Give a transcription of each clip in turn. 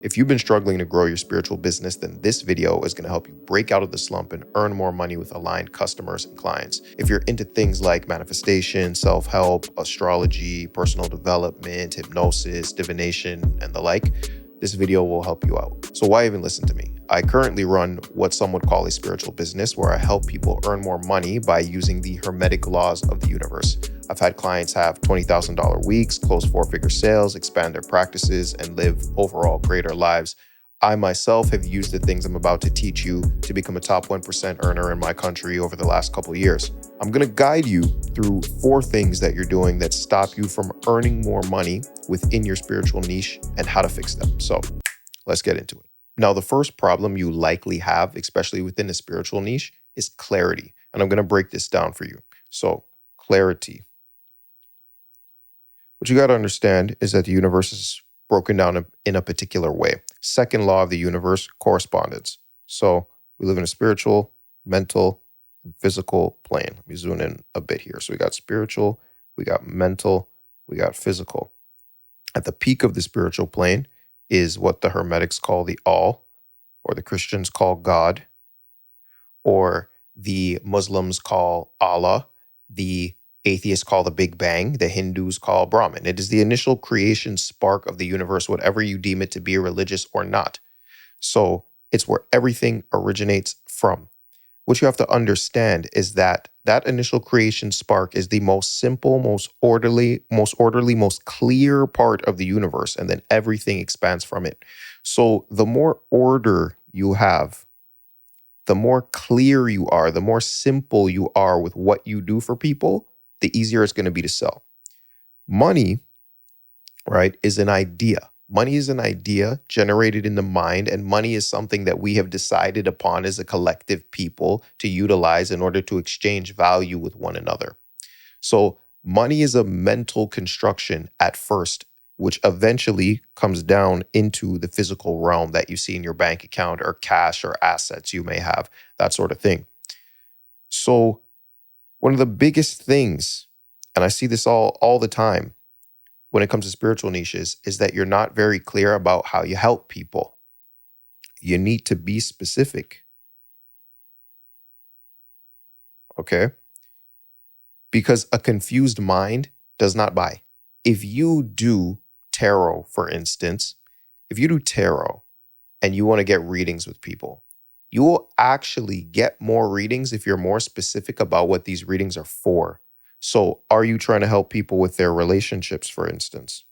If you've been struggling to grow your spiritual business, then this video is going to help you break out of the slump and earn more money with aligned customers and clients. If you're into things like manifestation, self-help, astrology, personal development, hypnosis, divination, and the like, this video will help you out. So why even listen to me? I currently run what some would call a spiritual business where I help people earn more money by using the hermetic laws of the universe. I've had clients have $20,000 weeks, close four-figure sales, expand their practices, and live overall greater lives. I myself have used the things I'm about to teach you to become a top 1% earner in my country over the last couple of years. I'm going to guide you through 4 things that you're doing that stop you from earning more money within your spiritual niche and how to fix them. So let's get into it. Now, the first problem you likely have, especially within a spiritual niche, is clarity. And I'm going to break this down for you. So clarity. What you got to understand is that the universe is broken down in a particular way. Second law of the universe, correspondence. So we live in a spiritual, mental, and physical plane. Let me zoom in a bit here. So we got spiritual, we got mental, we got physical. At the peak of the spiritual plane is what the Hermetics call the All, or the Christians call God, or the Muslims call Allah, the atheists call the Big Bang, the Hindus call Brahman. It is the initial creation spark of the universe, whatever you deem it to be, religious or not. So it's where everything originates from. What you have to understand is that that initial creation spark is the most simple, most orderly, most clear part of the universe, and then everything expands from it. So the more order you have, the more clear you are, the more simple you are with what you do for people, the easier it's going to be to sell. Money, right, is an idea. Money is an idea generated in the mind, and money is something that we have decided upon as a collective people to utilize in order to exchange value with one another. So money is a mental construction at first, which eventually comes down into the physical realm that you see in your bank account or cash or assets you may have, that sort of thing. So one of the biggest things, and I see this all the time, when it comes to spiritual niches, is that you're not very clear about how you help people. You need to be specific. Okay? Because a confused mind does not buy. If you do tarot, for instance, if you do tarot and you want to get readings with people, you will actually get more readings if you're more specific about what these readings are for. So are you trying to help people with their relationships, for instance?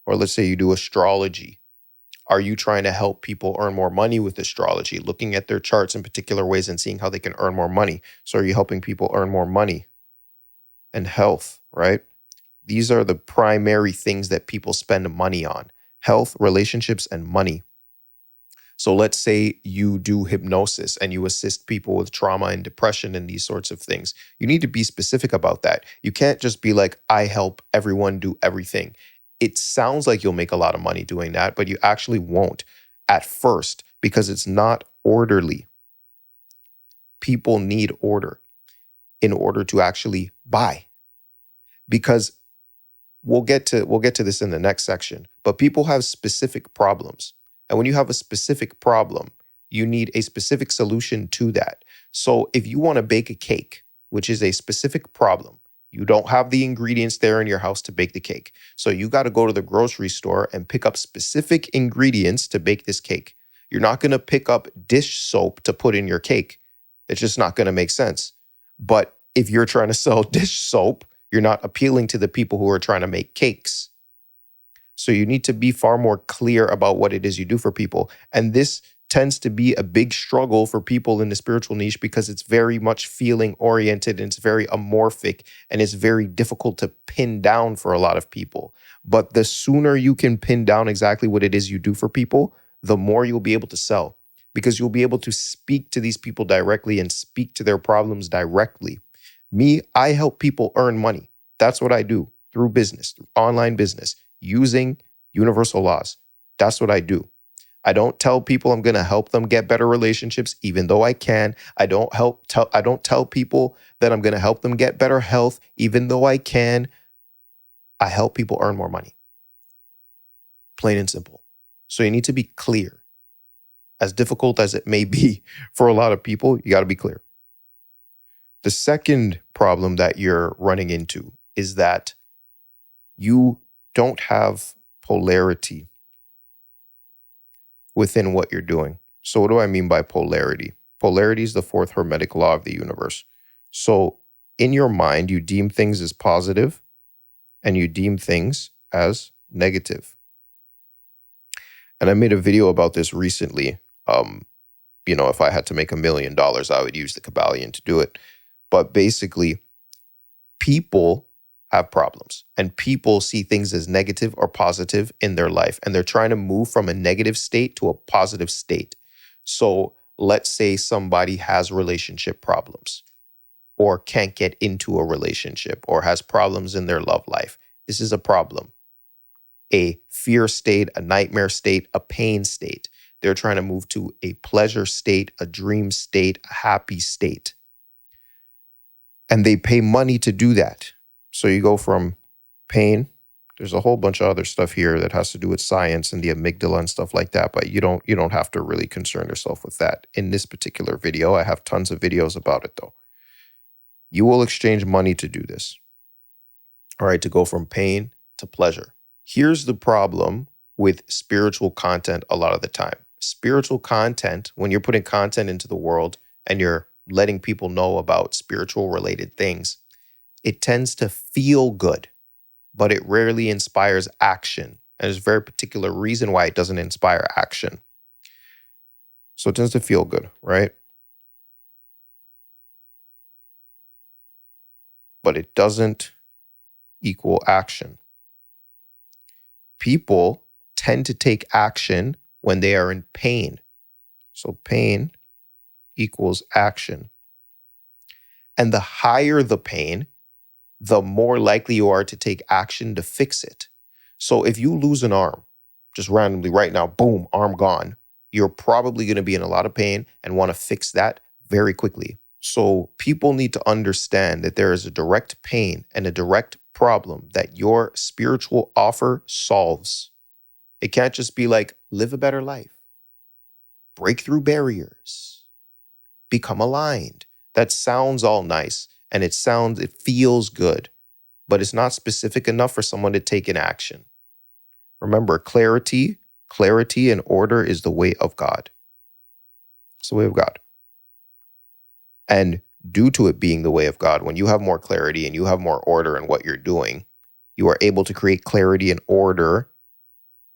Or let's say you do astrology. Are you trying to help people earn more money with astrology, looking at their charts in particular ways and seeing how they can earn more money? So are you helping people earn more money? And health, right? These are the primary things that people spend money on: health, relationships, and money. So let's say you do hypnosis and you assist people with trauma and depression and these sorts of things. You need to be specific about that. You can't just be like, I help everyone do everything. It sounds like you'll make a lot of money doing that, but you actually won't at first because it's not orderly. People need order in order to actually buy. Because we'll get to this in the next section, but people have specific problems. And when you have a specific problem, you need a specific solution to that. So if you want to bake a cake, which is a specific problem, you don't have the ingredients there in your house to bake the cake. So you got to go to the grocery store and pick up specific ingredients to bake this cake. You're not going to pick up dish soap to put in your cake. It's just not going to make sense. But if you're trying to sell dish soap, you're not appealing to the people who are trying to make cakes. So you need to be far more clear about what it is you do for people. And this tends to be a big struggle for people in the spiritual niche because it's very much feeling oriented and it's very amorphic and it's very difficult to pin down for a lot of people. But the sooner you can pin down exactly what it is you do for people, the more you'll be able to sell, because you'll be able to speak to these people directly and speak to their problems directly. Me, I help people earn money. That's what I do through business, through online business, using universal laws. That's what I do. I don't tell people I'm going to help them get better relationships, even though I can. I don't tell people that I'm going to help them get better health, even though I can. I help people earn more money. plain and simple. So you need to be clear. As difficult as it may be for a lot of people, you got to be clear. The second problem that you're running into is that you don't have polarity within what you're doing. So what do I mean by polarity? Polarity is the fourth hermetic law of the universe. So in your mind, you deem things as positive and you deem things as negative. And I made a video about this recently. If I had to make $1 million, I would use the Kabbalion to do it. But basically, people have problems and people see things as negative or positive in their life. And they're trying to move from a negative state to a positive state. So let's say somebody has relationship problems or can't get into a relationship or has problems in their love life. This is a problem. A fear state, a nightmare state, a pain state. They're trying to move to a pleasure state, a dream state, a happy state. And they pay money to do that. So you go from pain. There's a whole bunch of other stuff here that has to do with science and the amygdala and stuff like that, but you don't have to really concern yourself with that. In this particular video, I have tons of videos about it though. You will exchange money to do this. All right, to go from pain to pleasure. Here's the problem with spiritual content a lot of the time. Spiritual content, when you're putting content into the world and you're letting people know about spiritual related things, it tends to feel good, but it rarely inspires action. And there's a very particular reason why it doesn't inspire action. So it tends to feel good, right? But it doesn't equal action. People tend to take action when they are in pain. So pain equals action. And the higher the pain, the more likely you are to take action to fix it. So if you lose an arm, just randomly right now, boom, arm gone, you're probably going to be in a lot of pain and want to fix that very quickly. So people need to understand that there is a direct pain and a direct problem that your spiritual offer solves. It can't just be like, live a better life, break through barriers, become aligned. That sounds all nice and it feels good, but it's not specific enough for someone to take an action. Remember, clarity and order is the way of God. It's the way of God. And due to it being the way of God, when you have more clarity and you have more order in what you're doing, you are able to create clarity and order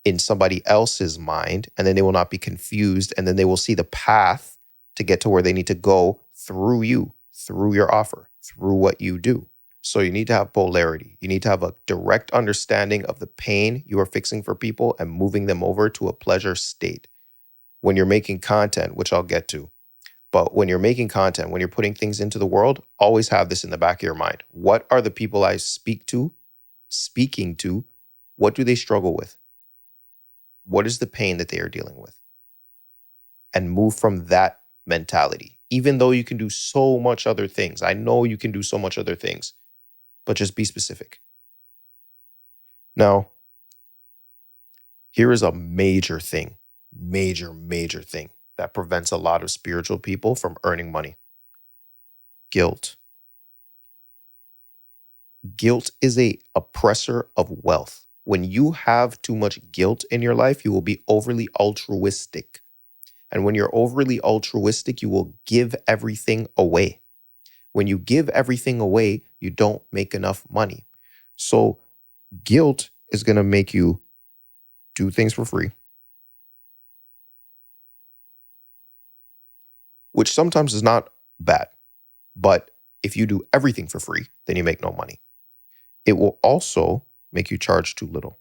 in somebody else's mind, and then they will not be confused, and then they will see the path to get to where they need to go through you, through your offer, through what you do. So you need to have polarity. You need to have a direct understanding of the pain you are fixing for people and moving them over to a pleasure state. When you're making content, which I'll get to, but when you're making content, when you're putting things into the world, always have this in the back of your mind. What are the people I speaking to, what do they struggle with? What is the pain that they are dealing with? And move from that mentality. Even though you can do so much other things. I know you can do so much other things, but just be specific. Now, here is a major thing that prevents a lot of spiritual people from earning money. Guilt. Guilt is a oppressor of wealth. When you have too much guilt in your life, you will be overly altruistic. And when you're overly altruistic, you will give everything away. When you give everything away, you don't make enough money. So guilt is going to make you do things for free, which sometimes is not bad. But if you do everything for free, then you make no money. It will also make you charge too little.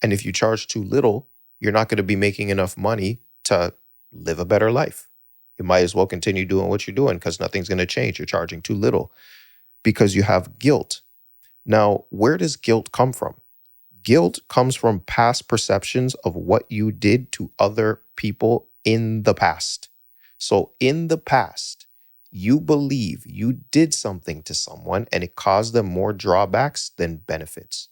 And if you charge too little, you're not going to be making enough money to live a better life. You might as well continue doing what you're doing because nothing's going to change. You're charging too little because you have guilt. Now, where does guilt come from? Guilt comes from past perceptions of what you did to other people in the past. So in the past, You believe you did something to someone and it caused them more drawbacks than benefits.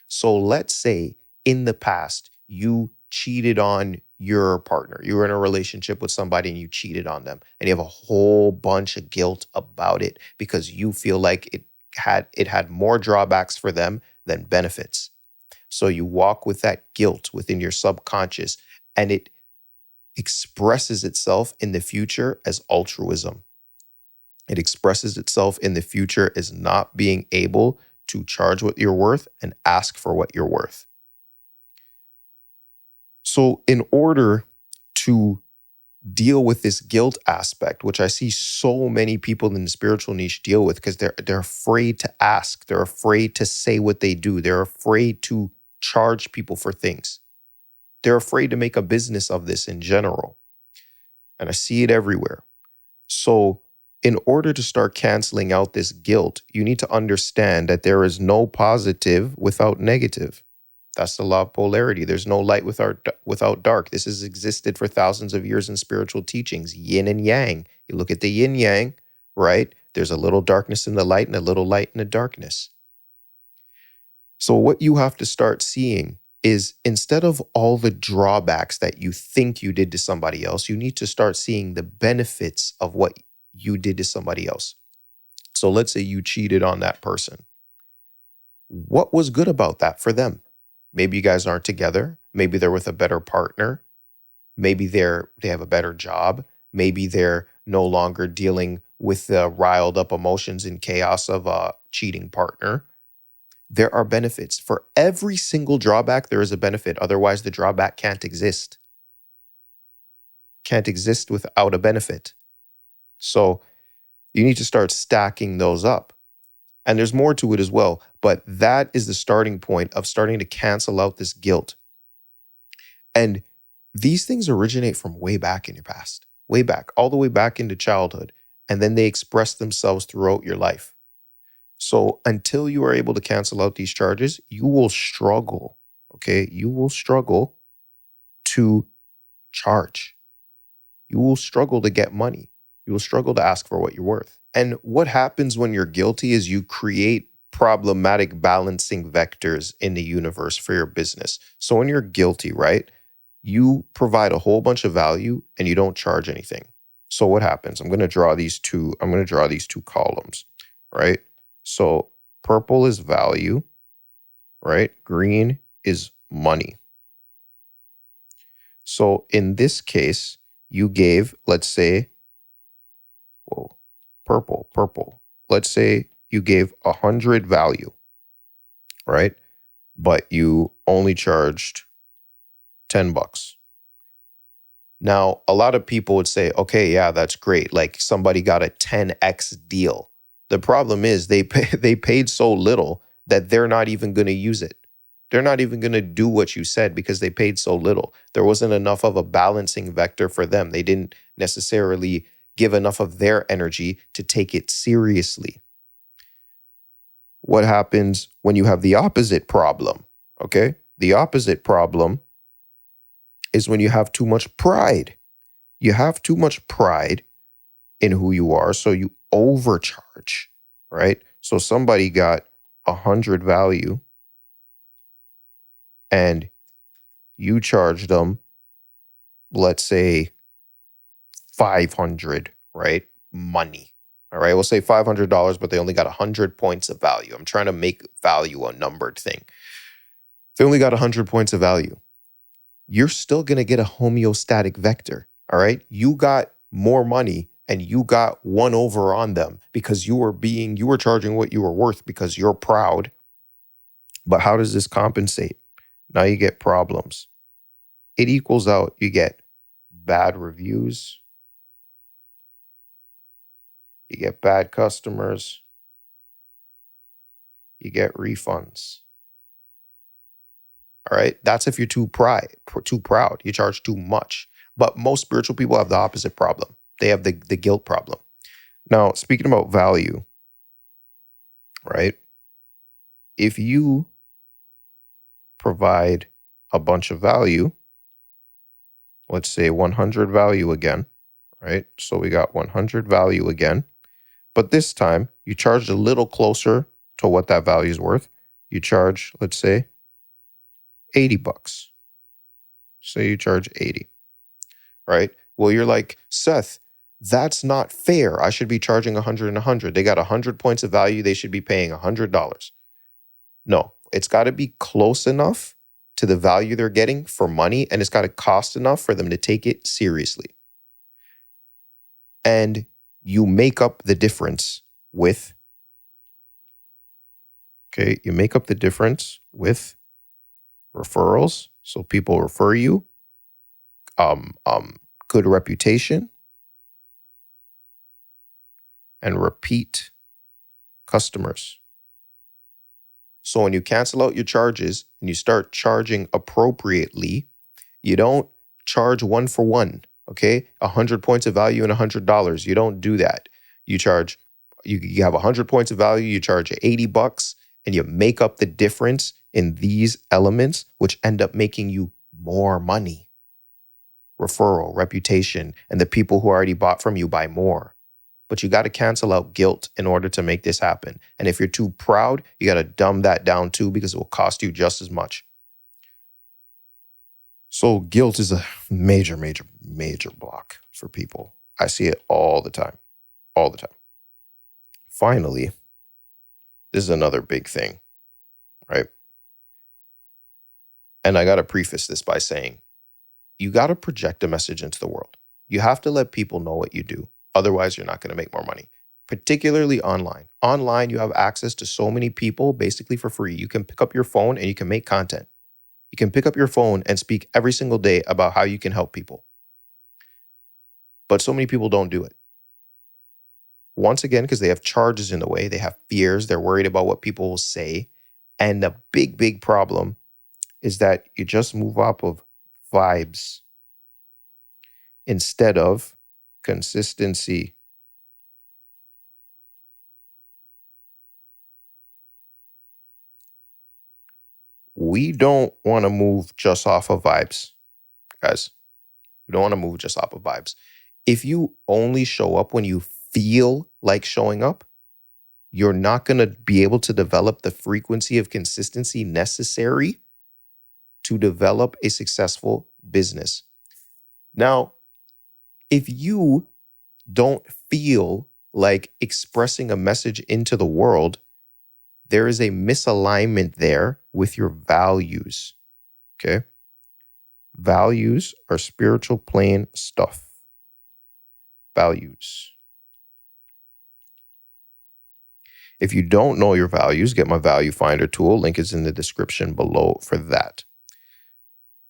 So let's say in the past, you cheated on your partner. You were in a relationship with somebody and you cheated on them, and you have a whole bunch of guilt about it because you feel like it had more drawbacks for them than benefits. So you walk with that guilt within your subconscious, and it expresses itself in the future as altruism. It expresses itself in the future as not being able to charge what you're worth and ask for what you're worth. So, in order to deal with this guilt aspect, which I see so many people in the spiritual niche deal with because they're afraid to ask, they're afraid to say what they do, they're afraid to charge people for things. They're afraid to make a business of this in general. And I see it everywhere. So, in order to start canceling out this guilt, you need to understand that there is no positive without negative. That's the law of polarity. There's no light without dark. This has existed for thousands of years in spiritual teachings, yin and yang. You look at the yin yang, right? There's a little darkness in the light and a little light in the darkness. So what you have to start seeing is instead of all the drawbacks that you think you did to somebody else, you need to start seeing the benefits of what you did to somebody else. So let's say you cheated on that person. What was good about that for them? Maybe you guys aren't together. Maybe they're with a better partner. Maybe they have a better job. Maybe they're no longer dealing with the riled up emotions and chaos of a cheating partner. There are benefits. For every single drawback, there is a benefit. Otherwise, the drawback can't exist. Can't exist without a benefit. So you need to start stacking those up. And there's more to it as well. But that is the starting point of starting to cancel out this guilt. And these things originate from way back in your past, way back, all the way back into childhood. And then they express themselves throughout your life. So until you are able to cancel out these charges, you will struggle, okay? You will struggle to charge. You will struggle to get money. You will struggle to ask for what you're worth. And what happens when you're guilty is you create problematic balancing vectors in the universe for your business. So when you're guilty, right, you provide a whole bunch of value and you don't charge anything. So what happens? I'm going to draw these two columns, right? So purple is value, right? Green is money. So in this case, you gave, let's say, purple. Let's say you gave 100 value, right? But you only charged $10. Now, a lot of people would say, okay, yeah, that's great. Like somebody got a 10x deal. The problem is they paid so little that they're not even going to use it. They're not even going to do what you said because they paid so little. There wasn't enough of a balancing vector for them. They didn't necessarily give enough of their energy to take it seriously. What happens when you have the opposite problem? Okay? The opposite problem is when you have too much pride. You have too much pride in who you are, so you overcharge, right? So somebody got 100 value and you charged them, let's say 500, right? Money. All right, we'll say $500, but they only got 100 points of value. I'm trying to make value a numbered thing. They only got 100 points of value. You're still going to get a homeostatic vector, all right? You got more money and you got one over on them because you were charging what you were worth because you're proud. But how does this compensate? Now you get problems. It equals out. You get bad reviews. You get bad customers. You get refunds. All right. That's if you're too proud. You charge too much. But most spiritual people have the opposite problem. They have the guilt problem. Now, speaking about value, right? If you provide a bunch of value, let's say 100 value again, right? So we got 100 value again, but this time you charged a little closer to what that value is worth. You charge, let's say, 80 bucks. Say you charge 80, right? Well, you're like, Seth, that's not fair. I should be charging 100 and 100. They got 100 points of value. They should be paying $100. No, it's got to be close enough to the value they're getting for money, and it's got to cost enough for them to take it seriously. And you make up the difference with, you make up the difference with referrals. So people refer you, good reputation, and repeat customers. So when you cancel out your charges and you start charging appropriately, you don't charge one for one, okay? 100 points of value and $100. You don't do that. You charge, you have 100 points of value, you charge 80 bucks, and you make up the difference in these elements, which end up making you more money. Referral, reputation, and the people who already bought from you buy more. But you got to cancel out guilt in order to make this happen. And if you're too proud, you got to dumb that down too, because it will cost you just as much. So guilt is a major, major, major block for people. I see it all the time, all the time. Finally, this is another big thing, right? And I got to preface this by saying, you got to project a message into the world. You have to let people know what you do. Otherwise, you're not going to make more money, particularly online. Online, you have access to so many people basically for free. You can pick up your phone and you can make content. You can pick up your phone and speak every single day about how you can help people. But so many people don't do it. Once again, because they have charges in the way, they have fears, they're worried about what people will say. And the big, big problem is that you just move off of vibes instead of consistency. We don't want to move just off of vibes, guys. We don't want to move just off of vibes. If you only show up when you feel like showing up, you're not going to be able to develop the frequency of consistency necessary to develop a successful business. Now, if you don't feel like expressing a message into the world, there is a misalignment there with your values, okay? Values are spiritual plane stuff. Values. If you don't know your values, get my value finder tool. Link is in the description below for that.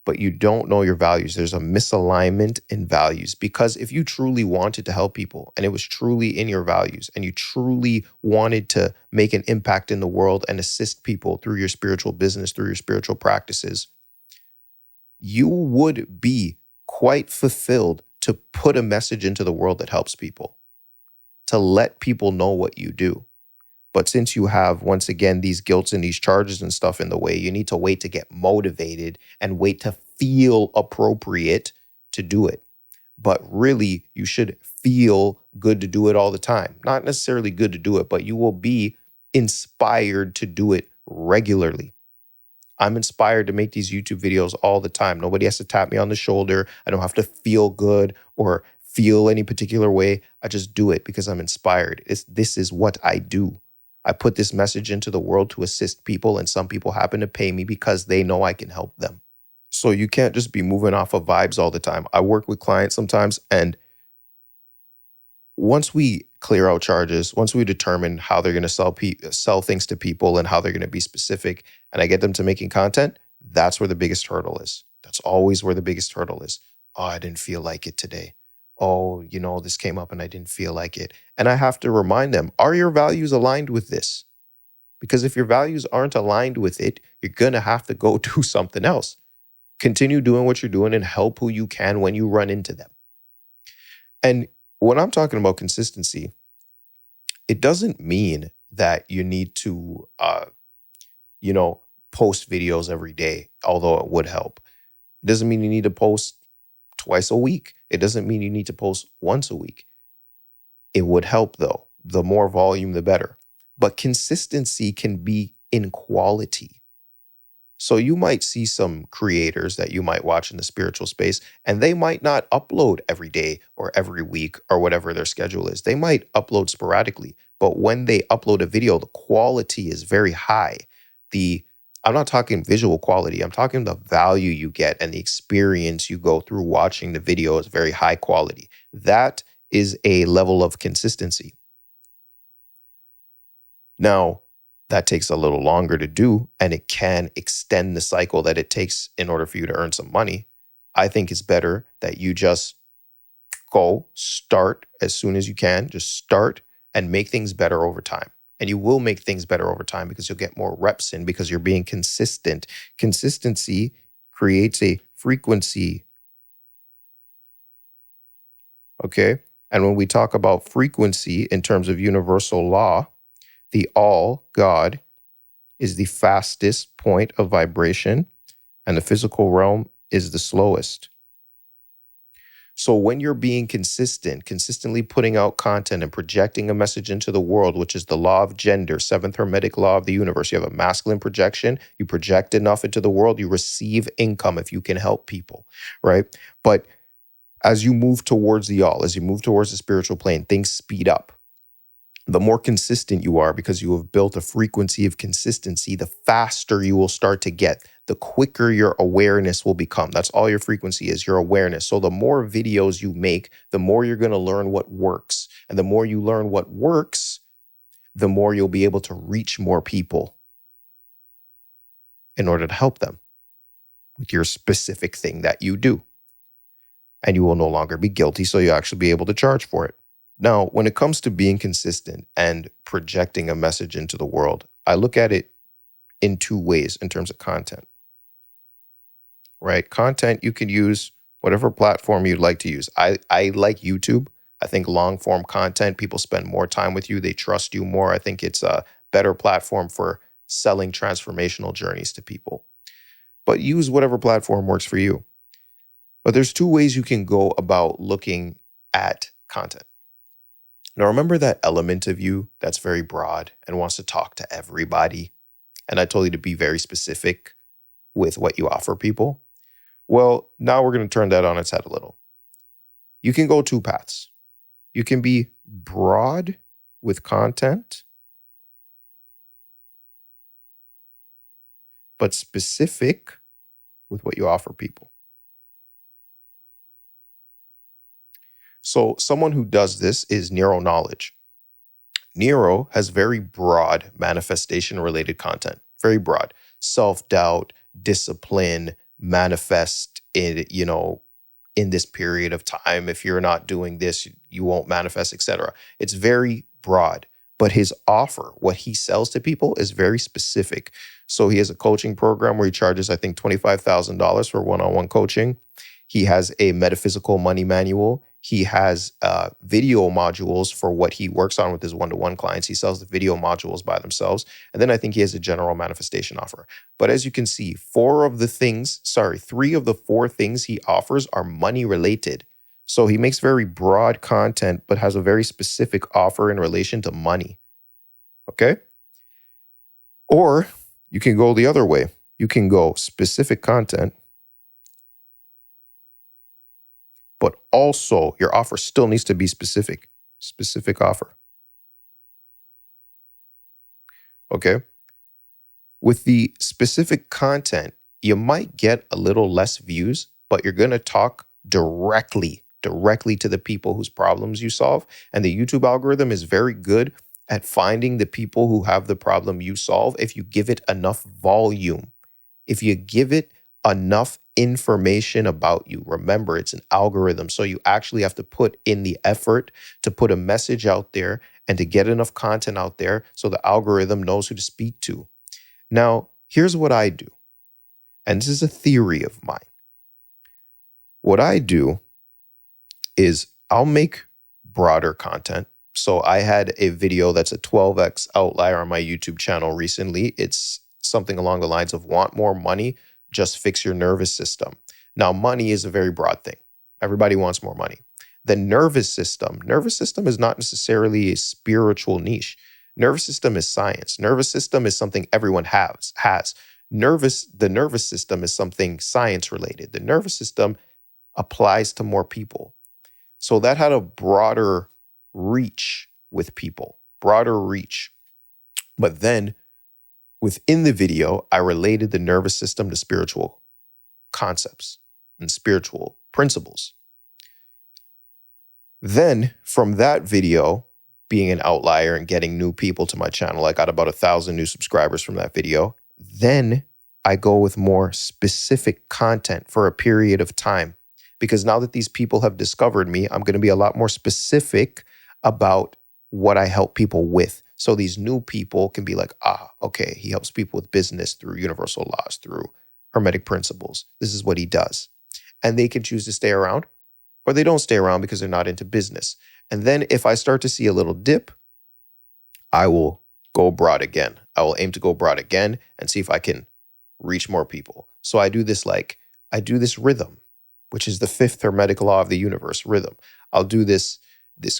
But you don't know your values. There's a misalignment in values, because if you truly wanted to help people and it was truly in your values and you truly wanted to make an impact in the world and assist people through your spiritual business, through your spiritual practices, you would be quite fulfilled to put a message into the world that helps people, to let people know what you do. But since you have, once again, these guilts and these charges and stuff in the way, you need to wait to get motivated and wait to feel appropriate to do it. But really, you should feel good to do it all the time. Not necessarily good to do it, but you will be inspired to do it regularly. I'm inspired to make these YouTube videos all the time. Nobody has to tap me on the shoulder. I don't have to feel good or feel any particular way. I just do it because I'm inspired. This is what I do. I put this message into the world to assist people, and some people happen to pay me because they know I can help them. So you can't just be moving off of vibes all the time. I work with clients sometimes, and once we clear out charges, once we determine how they're going to sell things to people and how they're going to be specific, and I get them to making content, that's where the biggest hurdle is. That's always where the biggest hurdle is. Oh, I didn't feel like it today. Oh, this came up and I didn't feel like it. And I have to remind them, are your values aligned with this? Because if your values aren't aligned with it, you're going to have to go do something else. Continue doing what you're doing and help who you can when you run into them. And when I'm talking about consistency, it doesn't mean that you need to, post videos every day, although it would help. It doesn't mean you need to post twice a week. It doesn't mean you need to post once a week. It would help though. The more volume, the better. But consistency can be in quality. So you might see some creators that you might watch in the spiritual space, and they might not upload every day or every week or whatever their schedule is. They might upload sporadically, but when they upload a video, the quality is very high. The I'm not talking visual quality. I'm talking the value you get and the experience you go through watching the video is very high quality. That is a level of consistency. Now, that takes a little longer to do, and it can extend the cycle that it takes in order for you to earn some money. I think it's better that you just go start as soon as you can, just start and make things better over time. And you will make things better over time because you'll get more reps in because you're being consistent. Consistency creates a frequency. Okay. And when we talk about frequency in terms of universal law, the all, God, is the fastest point of vibration, and the physical realm is the slowest. So when you're being consistent, consistently putting out content and projecting a message into the world, which is the law of gender, seventh hermetic law of the universe, you have a masculine projection, you project enough into the world, you receive income if you can help people, right? But as you move towards the all, as you move towards the spiritual plane, things speed up. The more consistent you are because you have built a frequency of consistency, the faster you will start to get, the quicker your awareness will become. That's all your frequency is, your awareness. So the more videos you make, the more you're going to learn what works. And the more you learn what works, the more you'll be able to reach more people in order to help them with your specific thing that you do. And you will no longer be guilty, so you'll actually be able to charge for it. Now, when it comes to being consistent and projecting a message into the world, I look at it in two ways in terms of content, right? Content, you can use whatever platform you'd like to use. I like YouTube. I think long form content, people spend more time with you. They trust you more. I think it's a better platform for selling transformational journeys to people. But use whatever platform works for you. But there's two ways you can go about looking at content. Now, remember that element of you that's very broad and wants to talk to everybody? And I told you to be very specific with what you offer people. Well, now we're going to turn that on its head a little. You can go two paths. You can be broad with content, but specific with what you offer people. So someone who does this is Neuro Knowledge. Nero has very broad manifestation-related content, very broad. Self-doubt, discipline, manifest in, in this period of time. If you're not doing this, you won't manifest, etc. It's very broad. But his offer, what he sells to people, is very specific. So he has a coaching program where he charges, I think, $25,000 for one-on-one coaching. He has a metaphysical money manual. He has video modules for what he works on with his one-to-one clients. He sells the video modules by themselves. And then I think he has a general manifestation offer. But as you can see, three of the four things he offers are money related. So he makes very broad content, but has a very specific offer in relation to money. Okay? Or you can go the other way. You can go specific content, but also your offer still needs to be specific offer. Okay. With the specific content, you might get a little less views, but you're going to talk directly to the people whose problems you solve. And the YouTube algorithm is very good at finding the people who have the problem you solve if you give it enough volume. If you give it enough information about you. Remember, it's an algorithm. So you actually have to put in the effort to put a message out there and to get enough content out there so the algorithm knows who to speak to. Now, here's what I do. And this is a theory of mine. What I do is I'll make broader content. So I had a video that's a 12x outlier on my YouTube channel recently. It's something along the lines of want more money, just fix your nervous system. Now, money is a very broad thing. Everybody wants more money. The nervous system is not necessarily a spiritual niche. Nervous system is science. Nervous system is something everyone has. The nervous system is something science related. The nervous system applies to more people. So that had a broader reach with people, broader reach. But then within the video, I related the nervous system to spiritual concepts and spiritual principles. Then from that video, being an outlier and getting new people to my channel, I got about 1,000 new subscribers from that video. Then I go with more specific content for a period of time. Because now that these people have discovered me, I'm going to be a lot more specific about what I help people with. So these new people can be like, okay, he helps people with business through universal laws, through hermetic principles. This is what he does. And they can choose to stay around, or they don't stay around because they're not into business. And then if I start to see a little dip, I will go broad again. I will aim to go broad again and see if I can reach more people. So I do this rhythm, which is the fifth hermetic law of the universe, rhythm. I'll do this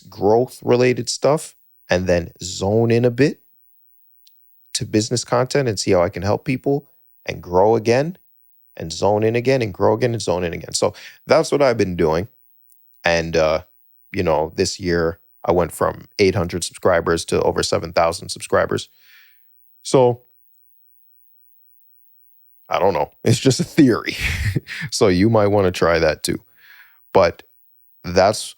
growth related stuff and then zone in a bit to business content and see how I can help people and grow again and zone in again and grow again and zone in again. So that's what I've been doing. And, this year I went from 800 subscribers to over 7,000 subscribers. So I don't know. It's just a theory. So you might want to try that too. But that's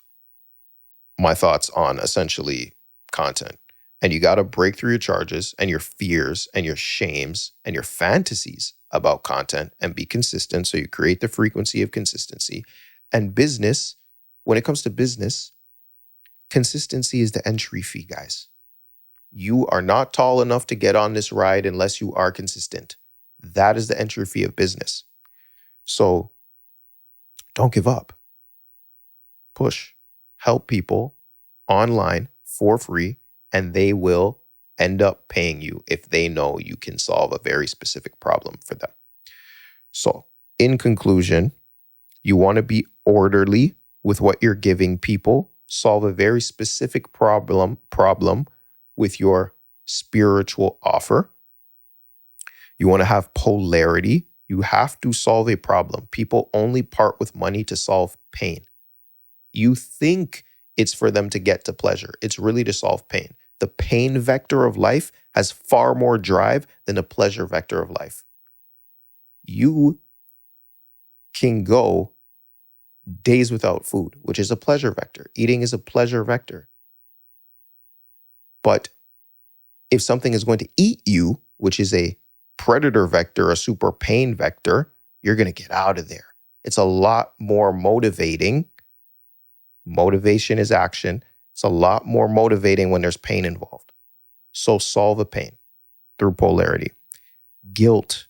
my thoughts on essentially content. And you got to break through your charges and your fears and your shames and your fantasies about content and be consistent. So you create the frequency of consistency. And business, when it comes to business, consistency is the entry fee, guys. You are not tall enough to get on this ride unless you are consistent. That is the entry fee of business. So don't give up. Push. Help people online for free, and they will end up paying you if they know you can solve a very specific problem for them. So in conclusion, you want to be orderly with what you're giving people, solve a very specific problem with your spiritual offer. You want to have polarity. You have to solve a problem. People only part with money to solve pain. You think it's for them to get to pleasure. It's really to solve pain. The pain vector of life has far more drive than the pleasure vector of life. You can go days without food, which is a pleasure vector. Eating is a pleasure vector. But if something is going to eat you, which is a predator vector, a super pain vector, you're going to get out of there. It's a lot more motivating. Motivation is action. It's a lot more motivating when there's pain involved. So solve the pain through polarity. Guilt.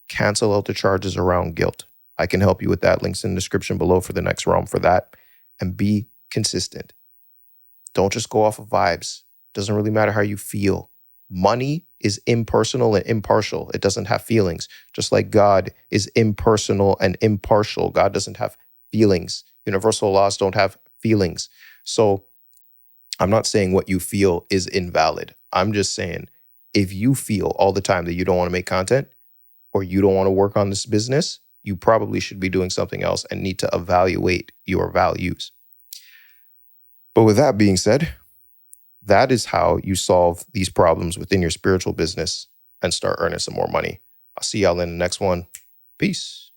Cancel out the charges around guilt. I can help you with that. Links in the description below for the next realm for that. And be consistent. Don't just go off of vibes. Doesn't really matter how you feel. Money is impersonal and impartial. It doesn't have feelings. Just like God is impersonal and impartial. God doesn't have feelings. Universal laws don't have feelings. So I'm not saying what you feel is invalid. I'm just saying if you feel all the time that you don't want to make content or you don't want to work on this business, you probably should be doing something else and need to evaluate your values. But with that being said, that is how you solve these problems within your spiritual business and start earning some more money. I'll see y'all in the next one. Peace.